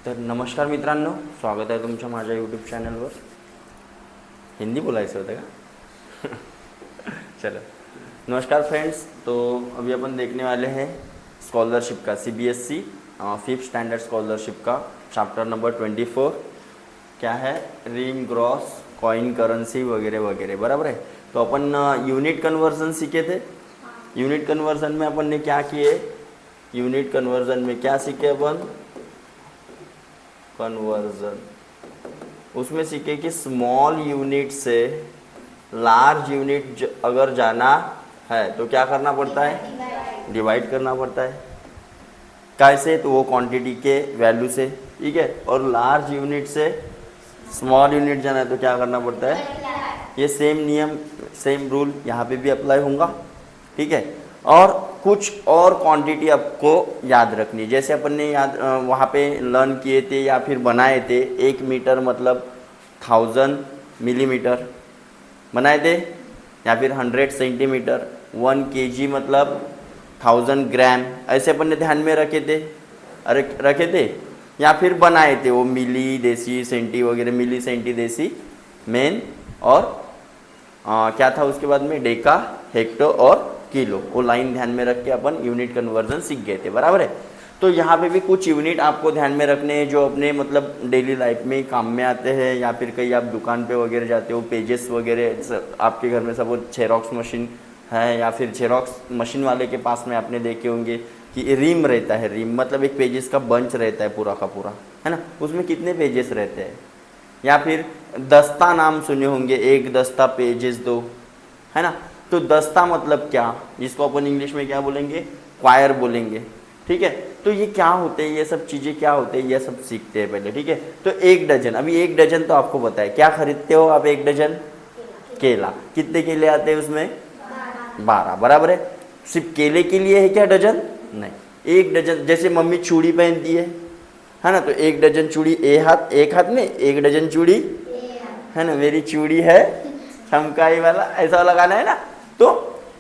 तर नमस्कार मित्रांनो, स्वागत आहे तुमच्या माझ्या यूट्यूब चॅनलवर. हिंदी बोलायचं होतं का? चलो, नमस्कार फ्रेंड्स. तो अभी अपन देखने वाले हैं स्कॉलरशिप का CBSE 5th स्टैंडर्ड स्कॉलरशिप का चैप्टर नंबर 24. क्या है? रिम, ग्रॉस, कॉइन, करेंसी वगैरह वगैरह. बराबर है. तो अपन यूनिट कन्वर्जन सीखे थे. यूनिट कन्वर्जन में अपन ने क्या किए? यूनिट कन्वर्जन में क्या सीखे अपन? कन्वर्जन उसमें सीखे कि स्मॉल यूनिट से लार्ज यूनिट अगर जाना है तो क्या करना पड़ता है? डिवाइड करना पड़ता है. कैसे? तो वो क्वांटिटी के वैल्यू से. ठीक है. और लार्ज यूनिट से स्मॉल यूनिट जाना है तो क्या करना पड़ता है? ये सेम नियम, सेम रूल यहाँ पे भी अप्लाई होगा. ठीक है. और कुछ और क्वांटिटी आपको याद रखनी. जैसे अपन ने याद वहाँ पे लर्न किए थे या फिर बनाए थे. 1 मीटर मतलब 1000 मिलीमीटर बनाए थे, या फिर 100 सेंटीमीटर. 1 kg मतलब 1000 ग्राम. ऐसे अपन ने ध्यान में रखे थे या फिर बनाए थे वो मिली, देसी, सेंटी वगैरह. मिली, सेंटी, देसी मेन. और क्या था उसके बाद में? डेका, हेक्टो और किलो. वो लाइन ध्यान में रख के अपन यूनिट कन्वर्जन सीख गए थे. बराबर है. तो यहाँ पे भी कुछ यूनिट आपको ध्यान में रखने हैं जो अपने मतलब डेली लाइफ में काम में आते हैं, या फिर कहीं आप दुकान पे वगैरह जाते हो, पेजेस वगैरह आपके घर में सब जेरोक्स मशीन है, या फिर जेरोक्स मशीन वाले के पास में आपने देखे होंगे कि रिम रहता है. रिम मतलब एक पेजेस का बंच रहता है पूरा का पूरा, है ना. उसमें कितने पेजेस रहते हैं. या फिर दस्ता नाम सुने होंगे, एक दस्ता पेजेस दो, है ना. तो दस्ता मतलब क्या? जिसको अपन इंग्लिश में क्या बोलेंगे? क्वायर बोलेंगे. ठीक है. तो ये क्या होते हैं, ये सब चीज़ें क्या होते हैं, ये सब सीखते हैं पहले. ठीक है. तो 1 डजन. अभी 1 डजन तो आपको पता है. क्या खरीदते हो आप? 1 डजन केला. कितने केले आते हैं उसमें? 12. बराबर है. सिर्फ केले के लिए है क्या डजन? नहीं. 1 डजन. जैसे मम्मी चूड़ी पहनती है ना. तो 1 डजन चूड़ी एक हाथ में, 1 डजन चूड़ी, है ना. मेरी चूड़ी है चमकाई वाला, ऐसा लगाना है ना. तो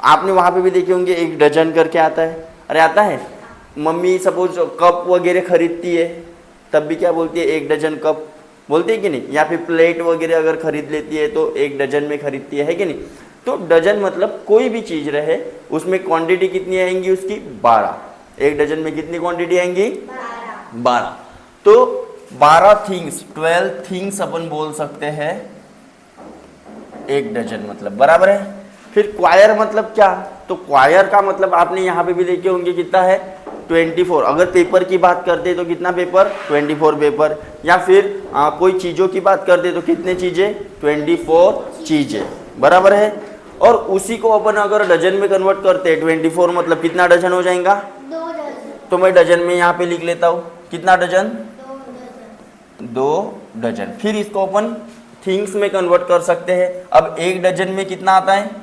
आपने वहाँ पे भी देखे होंगे 1 डजन करके आता है. अरे आता है. मम्मी सपोज कप वगैरह खरीदती है तब भी क्या बोलती है? 1 डजन कप बोलती है कि नहीं. या फिर प्लेट वगैरह अगर खरीद लेती है तो 1 डजन में खरीदती है कि नहीं. तो डजन मतलब कोई भी चीज़ रहे उसमें क्वांटिटी कितनी आएंगी उसकी? 12. 1 डजन में कितनी क्वांटिटी आएंगी? 12. तो 12 थिंग्स, 12 थिंग्स अपन बोल सकते हैं 1 डजन मतलब. बराबर है. फिर क्वायर मतलब क्या? तो क्वायर का मतलब आपने यहाँ पे भी देखे होंगे कितना है? 24. अगर पेपर की बात करते तो कितना पेपर? 24 पेपर. या फिर कोई चीज़ों की बात करते तो कितने चीज़ें? 24 चीज़ें. बराबर है. और उसी को अपन अगर डजन में कन्वर्ट करते 24 मतलब कितना डजन हो जाएगा? 2 डजन. तो मैं डजन में यहाँ पे लिख लेता हूँ. कितना डजन? 2 डजन. फिर इसको अपन थिंग्स में कन्वर्ट कर सकते हैं. अब 1 डजन में कितना आता है?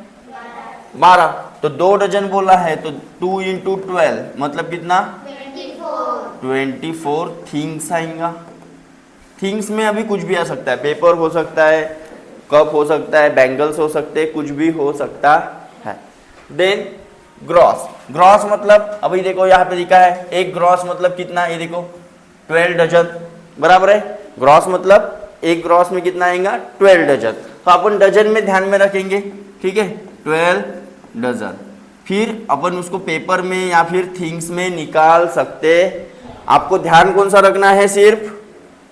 12. तो 2 डजन बोला है तो 2 × 12 मतलब कितना? 24 थिंग्स आएगा. थिंग्स में अभी कुछ भी आ सकता है. पेपर हो सकता है, कप हो सकता है, बैंगल्स हो सकते हैं, कुछ भी हो सकता है. Then gross. ग्रॉस मतलब अभी देखो यहाँ पे लिखा है. एक ग्रॉस मतलब कितना? ये देखो 12 डजन. बराबर है. ग्रॉस मतलब एक ग्रॉस में कितना आएगा? 12 डजन. तो अपन डजन में ध्यान में रखेंगे. ठीक है. 12 डजन. फिर अपन उसको पेपर में या फिर थिंग्स में निकाल सकते. आपको ध्यान कौन सा रखना है? सिर्फ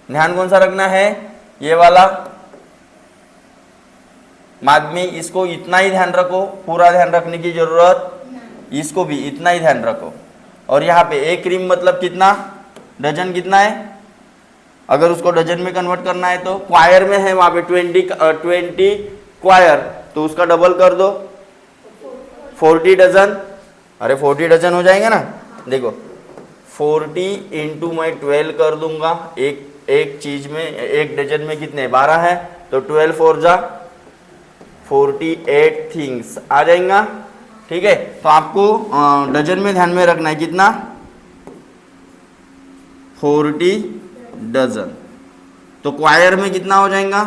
ध्यान कौन सा रखना है? ये वाला. बाद में इसको इतना ही ध्यान रखो, पूरा ध्यान रखने की जरूरत. इसको भी इतना ही ध्यान रखो. और यहाँ पे एक रिम मतलब कितना? डजन कितना है? अगर उसको डजन में कन्वर्ट करना है तो क्वायर में है वहाँ पे 20 क्वायर, तो उसका डबल कर दो 40 डजन. अरे 40 डजन हो जाएंगे ना. देखो 40 इंटू मैं 12 कर दूंगा. एक चीज में, एक डजन में कितने? 12 है. तो 12 4 जा 48 थिंग्स आ जाएगा. ठीक है. तो आपको डजन में ध्यान में रखना है कितना? 40 डजन. तो क्वायर में कितना हो जाएगा?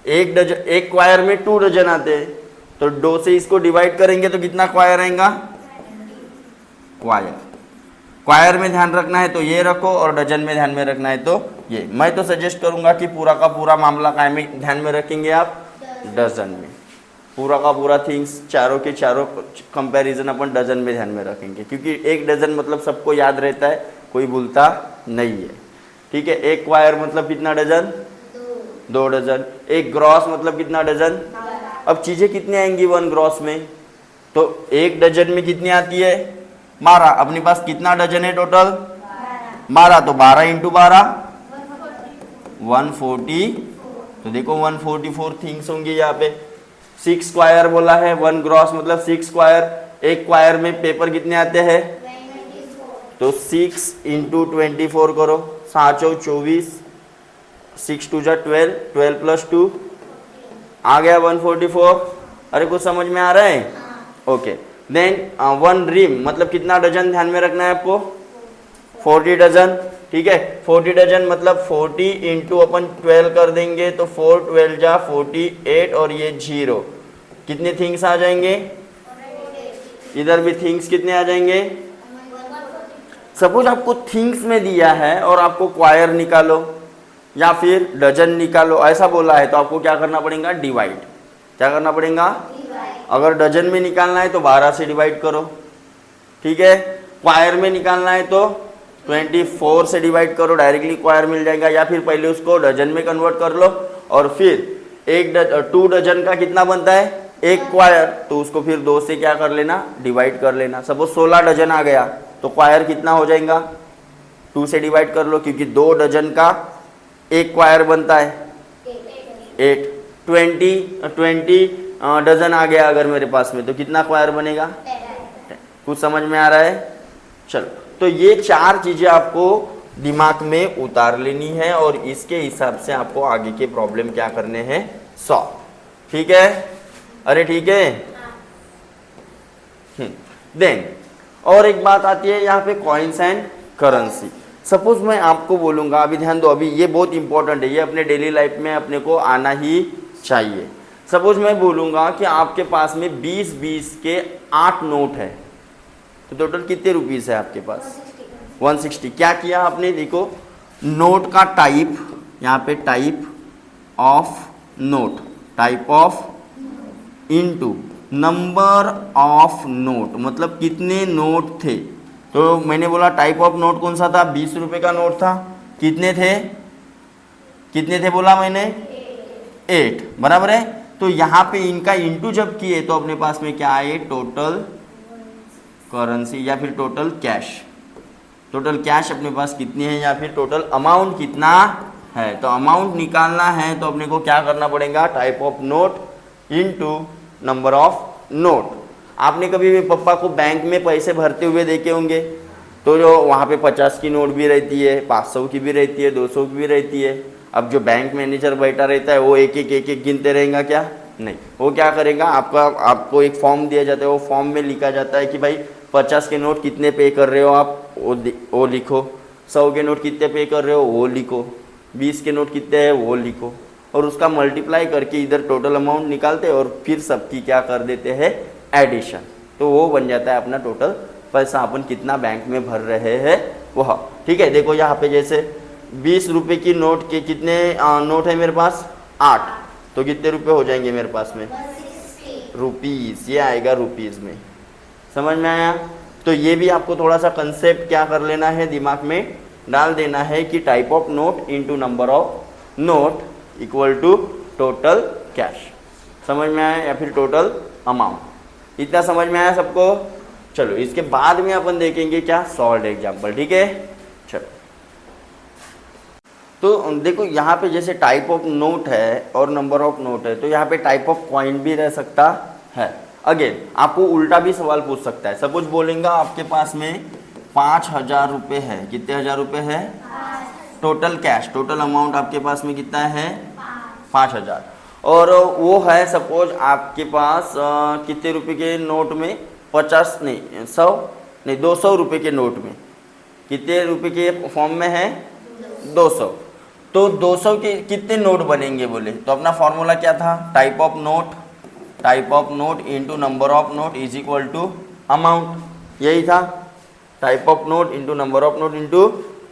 एक डजन. एक क्वायर में 2 डजन आते हैं. तो 2 से इसको डिवाइड करेंगे तो कितना क्वायर आएगा? क्वायर. क्वायर में ध्यान रखना है तो ये रखो, और डजन में ध्यान में रखना है तो ये। मैं तो सजेस्ट करूंगा कि पूरा का पूरा मामला काय में ध्यान में रखेंगे आप, डजन में। पूरा का पूरा थिंग्स चारों के चारों कंपैरिजन अपन डजन में ध्यान में रखेंगे, क्योंकि एक डजन मतलब सबको याद रहता है, कोई भूलता नहीं है। ठीक है, एक क्वायर मतलब कितना डजन, 2 डजन। एक ग्रॉस मतलब कितना डजन। अब चीजें कितनी आएंगी 1 ग्रॉस में, तो एक डजन में कितनी आती है 12। अपने पास कितना डजन है टोटल 12, तो 12 इंटू 12 140। तो देखो 144 थिंग्स होंगी यहाँ पे। 6 क्वायर बोला है, 1 ग्रॉस मतलब 6 क्वायर। एक क्वायर में पेपर कितने आते हैं, तो 6 इंटू 24 करो, 7 चौ 24, 6 2 जा 12, 12 प्लस 2 आ गया 144। अरे कुछ समझ में आ रहा है? ओके। देन 1 रिम मतलब कितना डजन ध्यान में रखना है आपको, 40 डजन। ठीक है, 40 डजन मतलब 40 इंटू अपन 12 कर देंगे, तो 4 12 जा 48, और ये 0। कितने थिंग्स आ जाएंगे, इधर भी थिंग्स कितने आ जाएंगे। सपोज आपको थिंग्स में दिया है और आपको क्वायर निकालो या फिर डजन निकालो ऐसा बोला है, तो आपको क्या करना पड़ेगा, डिवाइड। क्या करना पड़ेगा, अगर डजन में निकालना है तो 12 से डिवाइड करो। ठीक है, क्वायर में निकालना है तो 24 से डिवाइड करो, डायरेक्टली क्वायर मिल जाएगा। या फिर पहले उसको डजन में कन्वर्ट कर लो, और फिर 2 डजन का कितना बनता है, एक क्वायर, तो उसको फिर 2 से क्या कर लेना, डिवाइड कर लेना। सपोज 16 डजन आ गया, तो क्वायर कितना हो जाएगा, 2 से डिवाइड कर लो, क्योंकि 2 डजन का एक क्वायर बनता है 8। 20 डजन आ गया अगर मेरे पास में, तो कितना क्वायर बनेगा, 10। कुछ समझ में आ रहा है? चलो, तो ये 4 चीजें आपको दिमाग में उतार लेनी है, और इसके हिसाब से आपको आगे के प्रॉब्लम क्या करने हैं, सॉल्व। ठीक है, अरे ठीक है। देन और एक बात आती है यहाँ पे, कॉइन्स एंड करेंसी। सपोज मैं आपको बोलूँगा, अभी ध्यान दो, अभी ये बहुत इंपॉर्टेंट है, ये अपने डेली लाइफ में अपने को आना ही चाहिए। सपोज मैं बोलूँगा कि आपके पास में 20 के 8 नोट है, तो टोटल कितने रुपीस है आपके पास, 160। क्या किया आपने, देखो नोट का टाइप, यहाँ पे type of note, type of into number of note, मतलब कितने नोट थे। तो मैंने बोला टाइप ऑफ नोट कौन सा था, 20 रुपए का नोट था। कितने थे, कितने थे बोला मैंने, 8, बराबर है। तो यहाँ पे इनका इंटू जब किए तो अपने पास में क्या आए, टोटल करेंसी या फिर टोटल कैश। टोटल कैश अपने पास कितनी है, या फिर टोटल अमाउंट कितना है। तो अमाउंट निकालना है तो अपने को क्या करना पड़ेगा, type of note into number of note. आपने कभी भी पापा को बैंक में पैसे भरते हुए देखे होंगे, तो जो वहाँ पे 50 की नोट भी रहती है, 500 की भी रहती है, 200 की भी रहती है। अब जो बैंक मैनेजर बैठा रहता है वो एक एक गिनते रहेगा क्या, नहीं। वो क्या करेगा, आपको एक फॉर्म दिया जाता है, वो फॉर्म में लिखा जाता है कि भाई 50 के नोट कितने पे कर रहे हो आप, वो लिखो। 100 के नोट कितने पे कर रहे हो, वो लिखो। 20 के नोट कितने हैं, वो लिखो। और उसका मल्टीप्लाई करके इधर टोटल अमाउंट निकालते हैं, और फिर सबकी क्या कर देते हैं, एडिशन। तो वो बन जाता है अपना टोटल पैसा, अपन कितना बैंक में भर रहे हैं वह। ठीक है, देखो यहाँ पे जैसे 20 रुपए की नोट के कितने नोट है मेरे पास, 8। तो कितने रुपए हो जाएंगे मेरे पास में, रुपीस। ये आएगा रुपीस में, समझ में आया? तो ये भी आपको थोड़ा सा कंसेप्ट क्या कर लेना है, दिमाग में डाल देना है कि type of note into number of note equal to total cash. समझ में आया, या फिर टोटल अमाउंट। इतना समझ में आया सबको? चलो, इसके बाद में अपन देखेंगे क्या, सॉल्व एग्जाम्पल। ठीक है, चलो। तो देखो यहाँ पे जैसे टाइप ऑफ नोट है और नंबर ऑफ नोट है, तो यहाँ पे टाइप ऑफ कॉइन भी रह सकता है। अगेन आपको उल्टा भी सवाल पूछ सकता है। सपोज बोलेंगे आपके पास में 5000 रुपये है। कितने हजार रुपये है, टोटल कैश, टोटल अमाउंट आपके पास में कितना है, 5000। और वो है सपोज आपके पास कितने रुपए के नोट में, 50 नहीं 100 नहीं 200 रुपये के नोट में। कितने रुपए के फॉर्म में है, 200। तो 200 के कितने नोट बनेंगे बोले, तो अपना फॉर्मूला क्या था, type of note into number of note is equal to amount, यही था। Type of note into number of note into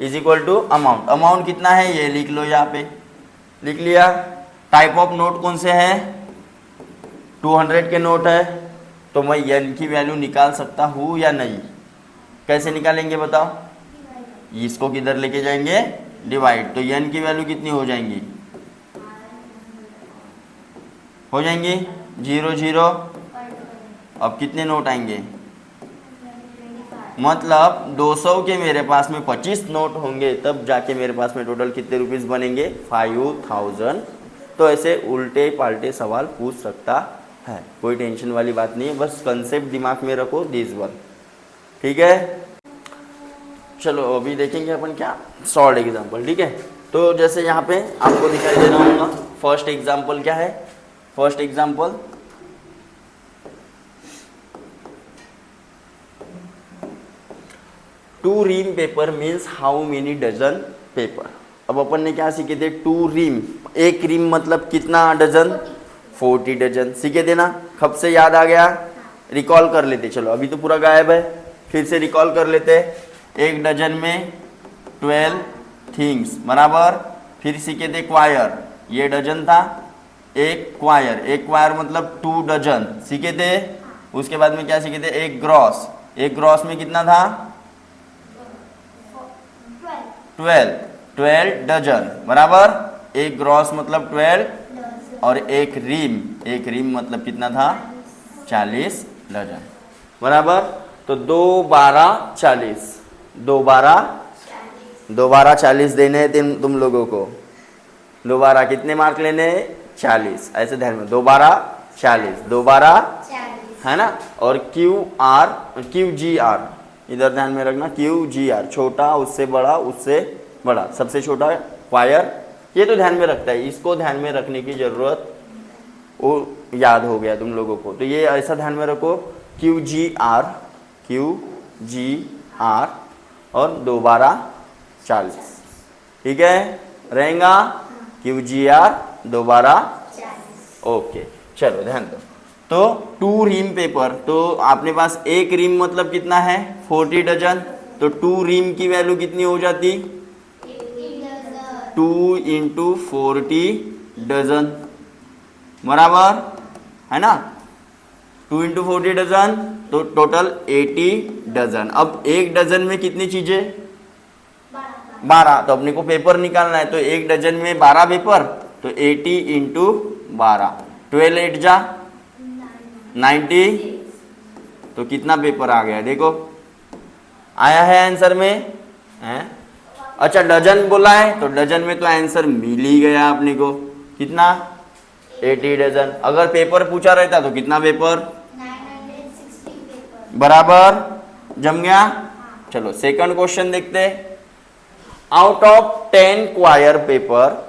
is equal to amount. Amount कितना है ये लिख लो, यहाँ पे लिख लिया। टाइप ऑफ नोट कौन से हैं, 200 के नोट है, तो मैं एन की वैल्यू निकाल सकता हूँ या नहीं? कैसे निकालेंगे बताओ? इसको किधर लेके जाएंगे, डिवाइड। तो एन की वैल्यू कितनी हो जाएंगी, हो जाएंगी 0 0। अब कितने नोट आएंगे, मतलब 200 के मेरे पास में 25 नोट होंगे, तब जाके मेरे पास में टोटल कितने रुपीस बनेंगे, 5000। तो ऐसे उल्टे पाल्टे सवाल पूछ सकता है, कोई टेंशन वाली बात नहीं है, बस कंसेप्ट दिमाग में रखो, दिस वन। ठीक है, चलो अभी देखेंगे अपन क्या, शॉर्ट एग्जांपल। ठीक है, तो जैसे यहाँ पे आपको दिखाई दे रहा होगा, फर्स्ट एग्जांपल क्या है, first example two ream paper means how many dozen paper. अब अपन ने क्या सीखे थे, टू रीम, एक रीम मतलब कितना डजन, 40 डजन। सीखे थे ना, कब से याद आ गया, रिकॉल कर लेते। चलो अभी तो पूरा गायब है, फिर से रिकॉल कर लेते। एक डजन में 12 थिंग्स बराबर। फिर सीखे थे क्वायर, ये डजन था, एक क्वायर, एक क्वायर मतलब 2 डजन सीखे थे। उसके बाद में क्या सीखे थे, एक ग्रॉस, एक ग्रॉस में कितना था, 12 डजन बराबर। एक ग्रॉस मतलब 12 और एक रीम, एक रीम मतलब कितना था, 40 डजन बराबर। तो 2 12 40, 2 12 40 देने हैं तुम लोगों को। 2 12 कितने मार्क लेने हैं, 40। ऐसे ध्यान में, 2 12 40, 2 12 है ना। और क्यू जी आर इधर ध्यान में रखना, क्यू जी आर, छोटा उससे बड़ा, सबसे छोटा क्वायर, ये तो ध्यान में रखता है, इसको ध्यान में रखने की जरूरत, वो याद हो गया तुम लोगों को। तो ये ऐसा ध्यान में रखो, क्यू जी आर और 2 12 40। ठीक है, रहेगा क्यू जी आर 2 12। ओके, चलो ध्यान दो। तो 2 रीम पेपर, तो आपने पास एक रीम मतलब कितना है, 40 डजन। तो 2 रीम की वैल्यू कितनी हो जाती, 2 इंटू 40 डजन बराबर है ना। 2 इंटू 40 डजन, तो टोटल 80 डजन। अब एक डजन में कितनी चीजें, 12। तो अपने को पेपर निकालना है, तो एक डजन में 12 पेपर, तो 80 इंटू 12, 12 8 जा 90। तो कितना पेपर आ गया, देखो आया है आंसर में है? अच्छा डजन बोला है, तो डजन में तो आंसर मिल ही गया अपने को, कितना, 80 डजन। अगर पेपर पूछा रहता तो कितना पेपर, 960 पेपर बराबर, जम गया। चलो सेकंड क्वेश्चन देखते। Out of 10 quire paper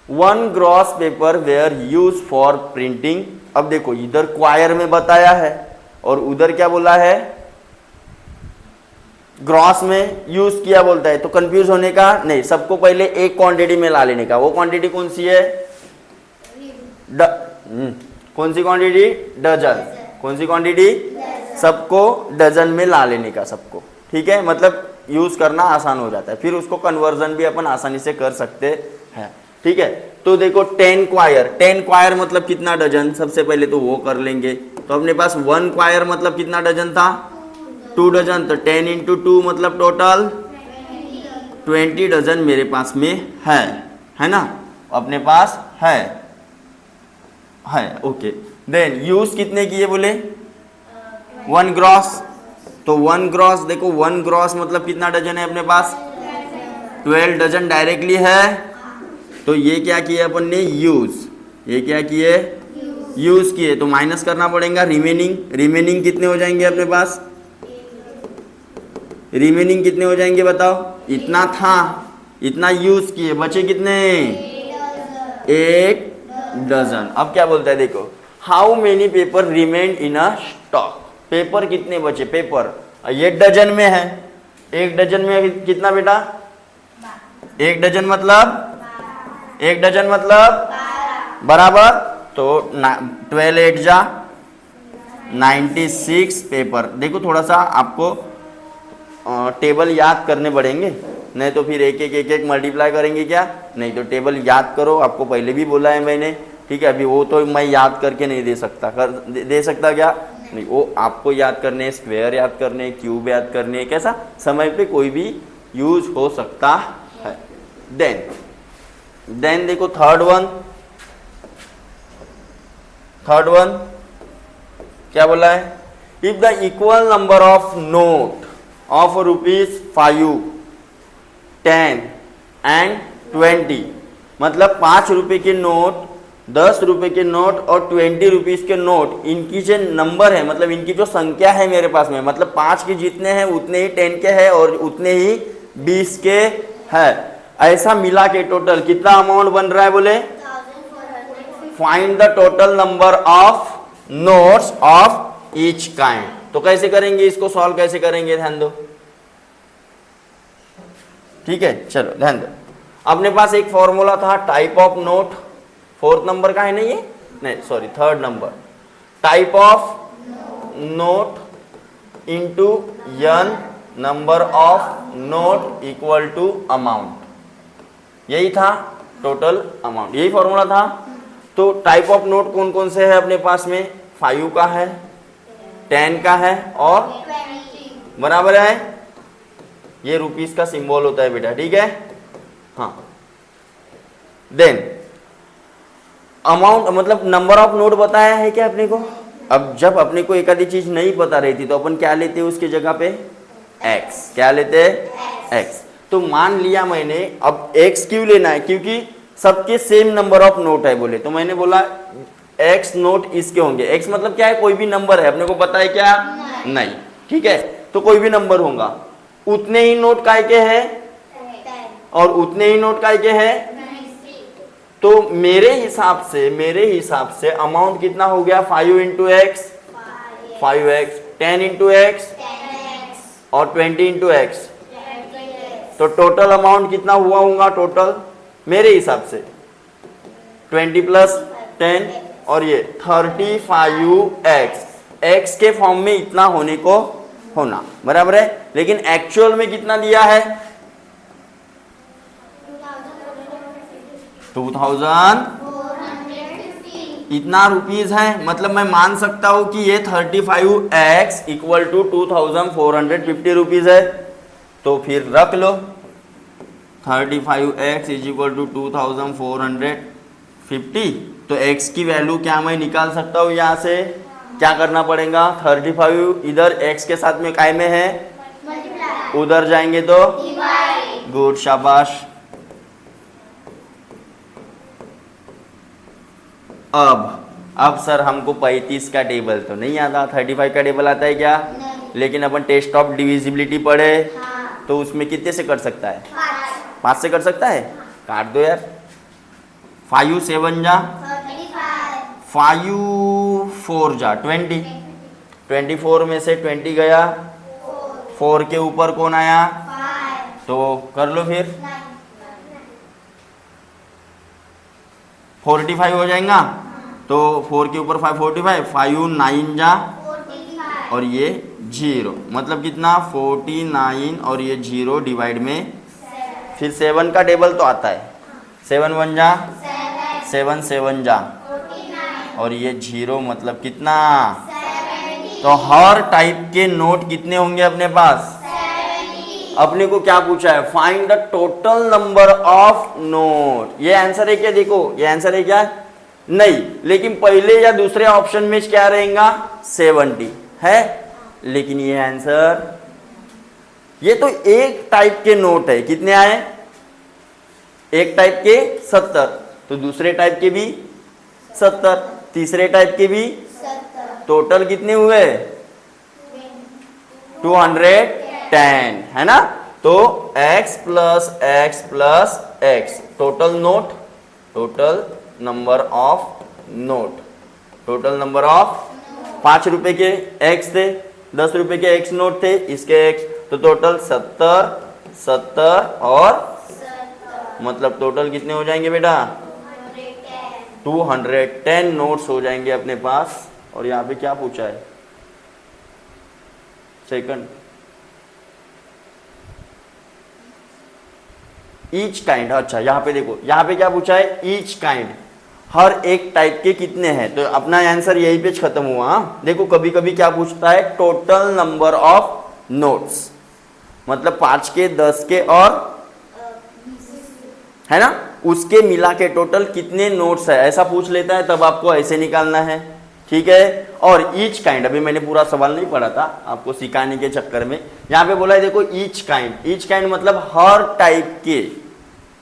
1 gross paper were use for printing. अब देखो इधर क्वायर में बताया है और उधर क्या बोला है, ग्रॉस में यूज किया बोलता है। तो कंफ्यूज होने का नहीं, सबको पहले एक क्वांटिटी में ला लेने का। वो क्वांटिटी कौन सी है, कौन सी क्वांटिटी, डजन। कौन सी क्वांटिटी, सबको डजन में ला लेने का, सबको। ठीक है, मतलब यूज करना आसान हो जाता है, फिर उसको कन्वर्जन भी अपन आसानी से कर सकते हैं। ठीक है, तो देखो 10 क्वायर मतलब कितना डजन, सबसे पहले तो वो कर लेंगे। तो अपने पास 1 क्वायर मतलब कितना डजन था, 2 डजन। तो 10 इंटू 2 मतलब टोटल 20 डजन मेरे पास में है ना, अपने पास है। ओके, देन यूज कितने किए बोले, 1 ग्रॉस। तो 1 ग्रॉस, देखो 1 ग्रॉस मतलब कितना डजन है अपने पास, 12 डजन डायरेक्टली है। तो ये क्या किए अपन ने, यूज, ये क्या किए, यूज किए। तो माइनस करना पड़ेगा रिमेनिंग कितने हो जाएंगे अपने पास, रिमेनिंग कितने हो जाएंगे बताओ, इतना था, इतना यूज किए, बचे कितने, 1 डजन। अब क्या बोलता है देखो, how many paper remain in a stock. Paper कितने बचे, पेपर ये डजन में है, एक डजन में कितना बेटा, एक डजन मतलब बराबर। तो 12 8 जा 96 पेपर। देखो थोड़ा सा आपको टेबल याद करने पड़ेंगे, नहीं तो फिर एक एक मल्टीप्लाई करेंगे क्या, नहीं तो टेबल याद करो, आपको पहले भी बोला है मैंने, ठीक है। अभी वो तो मैं याद करके नहीं दे सकता, दे सकता क्या, नहीं, वो आपको याद करने, स्क्वायर याद करने, क्यूब याद करने, कैसा समय पे कोई भी यूज हो सकता है। देन देखो थर्ड वन क्या बोला है, if the equal number of note of ₹5, 10 and 20, मतलब 5 रुपए के नोट, 10 रुपए के नोट और 20 रुपीज के नोट, इनकी जो नंबर है, मतलब इनकी जो संख्या है मेरे पास में, मतलब 5 के जितने हैं उतने ही 10 के है और उतने ही 20 के है, ऐसा मिला के टोटल कितना अमाउंट बन रहा है बोले, 1450. Find the total number of notes of each kind. तो कैसे करेंगे इसको, सॉल्व कैसे करेंगे, ध्यान दो, ठीक है, चलो ध्यान दो। अपने पास एक फॉर्मूला था type of note, 4th number का है ना ये, नहीं sorry 3rd number, type of note into n number of note equal to amount, यही था टोटल अमाउंट, यही फॉर्मूला था। तो टाइप ऑफ नोट कौन कौन से है अपने पास में, 5 का है, 10 का है और 20. बराबर है, ये रुपीस का सिंबल होता है बेटा, ठीक है, हाँ। देन अमाउंट मतलब नंबर ऑफ नोट बताया है क्या अपने को। अब जब अपने को एक आधी चीज नहीं पता रही थी तो अपन क्या लेते उसकी जगह पे x, क्या लेते x। तो मान लिया मैंने, अब x क्यों लेना है, क्योंकि सबके सेम नंबर ऑफ नोट है बोले, तो मैंने बोला x नोट इसके होंगे, x मतलब क्या है, कोई भी नंबर है, अपने को पता है क्या, नहीं, ठीक है, तो कोई भी नंबर होगा, उतने ही नोट काय के है 10. और उतने ही नोट काय के है, 20. तो मेरे हिसाब से अमाउंट कितना हो गया, 5 into x 5x, 10 into x 10x. और 20 इंटू एक्स, 20x. तो टोटल अमाउंट कितना हुआ होगा, टोटल मेरे हिसाब से 20 प्लस 10 और ये 35x, x के फॉर्म में इतना होने को होना, बराबर है, लेकिन एक्चुअल में कितना दिया है 2000 450. इतना रुपीज है, मतलब मैं मान सकता हूं कि ये 35x इक्वल टू 2450 रुपीज है, तो फिर रख लो 35x इज इक्वल टू 2450, तो x की वैल्यू क्या मैं निकाल सकता हूँ, यहाँ से क्या करना पड़ेगा, 35 इधर x के साथ में काय में है, Multiply. उधर जाएंगे तो Divide. गुड, शाबाश। अब सर हमको 35 का टेबल तो नहीं आता, 35 का टेबल आता है क्या, नहीं. लेकिन अपन टेस्ट ऑफ डिविजिबिलिटी पढ़े, हाँ. तो उसमें कितने से कर सकता है, 5. 5 से कर सकता है, काट दो यार, 5 7 जा 35. 5 4 जा 20, 24 में से 20 गया, 4 के ऊपर कौन आया, 5. तो कर लो फिर 9. 45 हो जाएगा, तो 4 के ऊपर 5 45, 5 9 जा 45. और ये 0, मतलब कितना 49 और ये 0 डिवाइड में, फिर 7 का टेबल तो आता है, 7 1 जा 7 7 जा 49. और ये 0 मतलब कितना, 70. तो हर टाइप के नोट कितने होंगे अपने पास, 70. अपने को क्या पूछा है, find the total number of note. ये आंसर है क्या, देखो ये आंसर है क्या, नहीं, लेकिन पहले या दूसरे ऑप्शन में क्या रहेगा 70 है, लेकिन ये आंसर, ये तो एक टाइप के नोट है, कितने आए, एक टाइप के 70, तो दूसरे टाइप के भी 70, तीसरे टाइप के भी, 70. टोटल कितने हुए 210 है ना, तो x plus x plus x total note, total number of note, total number of 5 रुपए के x थे, 10 रुपए के x नोट थे, इसके x, तो टोटल 70 70 और 70. मतलब टोटल कितने हो जाएंगे बेटा 210. 210 नोट्स हो जाएंगे अपने पास। और यहाँ पे क्या पूछा है, सेकंड ईच काइंड, अच्छा यहाँ पे देखो, यहाँ पे क्या पूछा है, ईच काइंड, हर एक टाइप के कितने हैं, तो अपना आंसर यही पे खत्म हुआ। हाँ? देखो कभी कभी क्या पूछता है, टोटल नंबर ऑफ नोट्स, मतलब 5 के 10 के और है ना, उसके मिला के टोटल कितने नोट्स है, ऐसा पूछ लेता है, तब आपको ऐसे निकालना है, ठीक है। और ईच काइंड, अभी मैंने पूरा सवाल नहीं पढ़ा था आपको सिखाने के चक्कर में, यहाँ पे बोला है देखो ईच काइंड, ईच काइंड मतलब हर टाइप के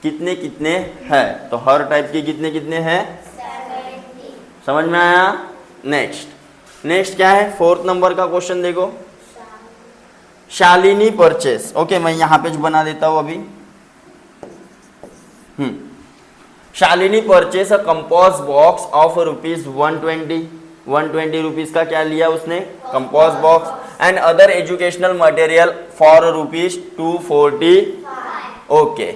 कितने कितने हैं, तो हर टाइप के कितने कितने हैं, 70। समझ में आया। नेक्स्ट क्या है, 4th नंबर का क्वेश्चन देखो, शालिनी परचेस, ओके मैं यहाँ पे बना देता हूँ अभी। Shalini purchase a compose box of ₹120, 120 rupees का क्या लिया उसने, compose box, and other educational material for ₹240, okay.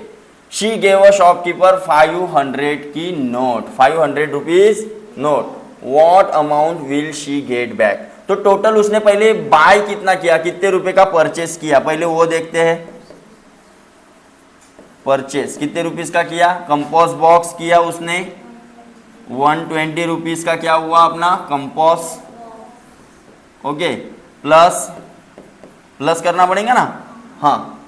She gave a shopkeeper 500 की note, 500 rupees note, what amount will she get back, तो टोटल उसने पहले बाय कितना किया, कितने रुपए का परचेस किया, पहले वो देखते हैं। परचेस कितने रुपीस का किया, कंपोज बॉक्स किया उसने 120 रुपीस का, क्या हुआ अपना कंपोज, ओके, प्लस करना पड़ेगा ना, हाँ,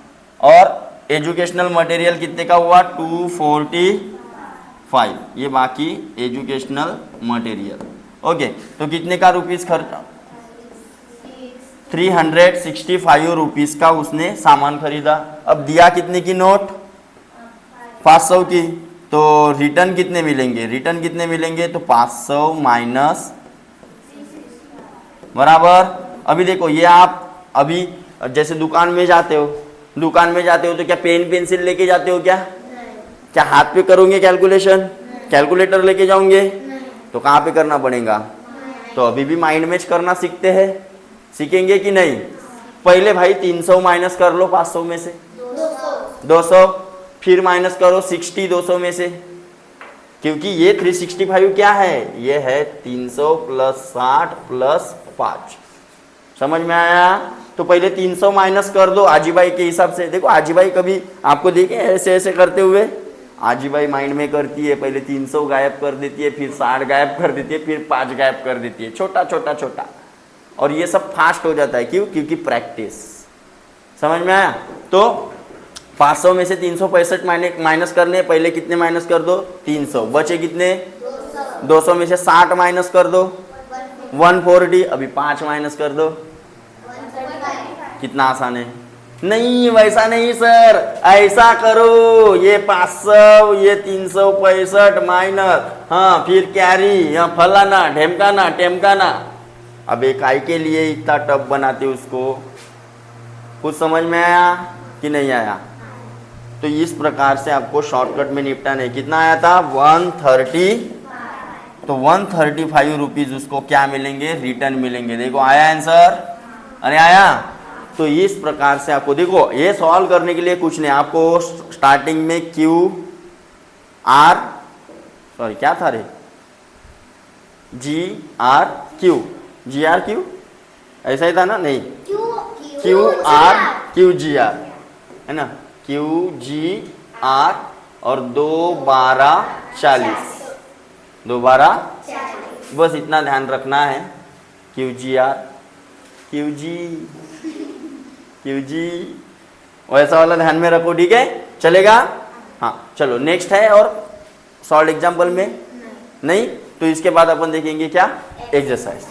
और एजुकेशनल मटेरियल कितने का हुआ 245, ये बाकी एजुकेशनल मटेरियल, ओके, तो कितने का रुपीस खर्चा, 365 रुपीस का उसने सामान खरीदा। अब दिया कितने की नोट, 500 की, तो रिटर्न कितने मिलेंगे, रिटर्न कितने मिलेंगे, तो 500 माइनस बराबर। अभी देखो ये आप अभी जैसे दुकान में जाते हो तो क्या पेन पेंसिल लेके जाते हो, क्या हाथ पे करोगे कैलकुलेशन, कैलकुलेटर लेके जाओगे, तो कहाँ पे करना पड़ेगा, तो अभी भी माइंड मैच करना सीखेंगे कि नहीं। पहले भाई 300 माइनस कर लो 500 में से, 200, फिर माइनस करो 60 200 में से, क्योंकि ये 365 क्या है, ये है 300 + 60 + 5, समझ में आया। तो पहले 300 माइनस कर दो आजीबाई के हिसाब से, देखो आजीबाई कभी आपको देखे ऐसे ऐसे करते हुए, आजीबाई माइंड में करती है, पहले 300 गायब कर देती है, फिर 60 गायब कर देती है, फिर 5 गायब कर देती है, छोटा छोटा छोटा, और ये सब फास्ट हो जाता है, क्यों, क्योंकि प्रैक्टिस, समझ में आया। तो 500 में से 365 माइनस करने, पहले कितने माइनस कर दो 300, बचे कितने 200 में से 60 माइनस कर दो 140, अभी 5 माइनस कर दो, कितना आसान है। नहीं वैसा नहीं सर, ऐसा करो, ये 500 ये 365 माइनस, हाँ फिर कैरी, यहाँ फलाना ढेमकाना टेमकाना, अब एक आई के लिए इतना टफ बनाते उसको, कुछ समझ में आया कि नहीं आया। तो इस प्रकार से आपको शॉर्टकट में निपटाना है। कितना आया था 130, तो 135 रुपीज उसको क्या मिलेंगे, रिटर्न मिलेंगे। देखो आया आंसर, अरे आया। तो इस प्रकार से आपको देखो ये सॉल्व करने के लिए कुछ नहीं, आपको स्टार्टिंग में क्या था रे, GR ऐसा ही था ना, नहीं QR है ना, QGR और 2 12 40, 2 12 बस इतना ध्यान रखना है, QGR QG वैसा वाला ध्यान में रखो, ठीक है, चलेगा। हाँ चलो नेक्स्ट है, और सॉल्व एग्जाम्पल में नहीं, तो इसके बाद अपन देखेंगे क्या, एक्सरसाइज।